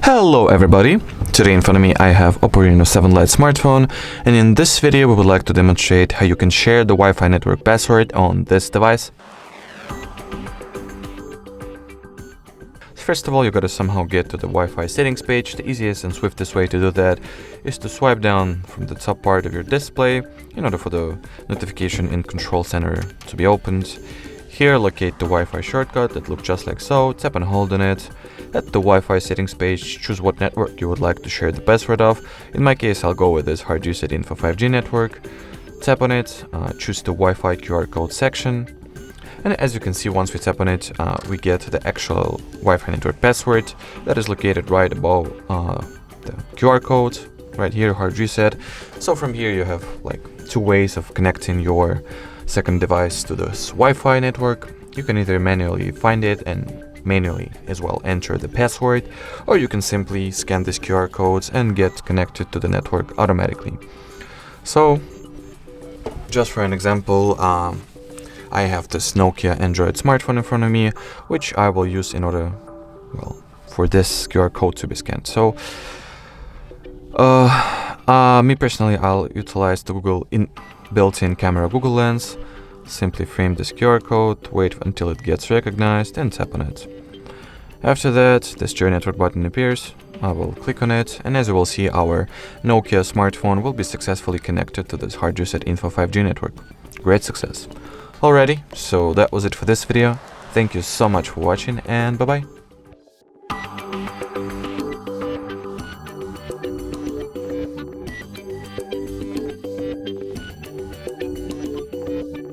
Hello everybody! Today in front of me I have Oppo Reno 7 Lite smartphone, and in this video we would like to demonstrate how you can share the Wi-Fi network password on this device. First of all, you gotta somehow get to the Wi-Fi settings page. The easiest and swiftest way to do that is to swipe down from the top part of your display in order for the notification in control center to be opened. Here, locate the Wi-Fi shortcut that looks just like so, tap and hold on it. At the Wi-Fi settings page, choose what network you would like to share the password of. In my case, I'll go with this HardReset.Info 5G network. Tap on it, choose the Wi-Fi QR code section. And as you can see, once we tap on it, we get the actual Wi-Fi network password that is located right above the QR code, right here, hard reset. So from here you have like two ways of connecting your second device to this Wi-Fi network. You can either manually find it and manually as well enter the password, or you can simply scan these QR codes and get connected to the network automatically. So just for an example, I have this Nokia Android smartphone in front of me, which I will use in order, well, for this QR code to be scanned. So me personally, I'll utilize the built-in camera Google Lens. Simply frame this QR code, wait until it gets recognized, and tap on it. After that, this Share Network button appears. I will click on it, and as you will see, our Nokia smartphone will be successfully connected to this HardReset.Info 5G network. Great success. Alrighty, so that was it for this video. Thank you so much for watching, and bye-bye.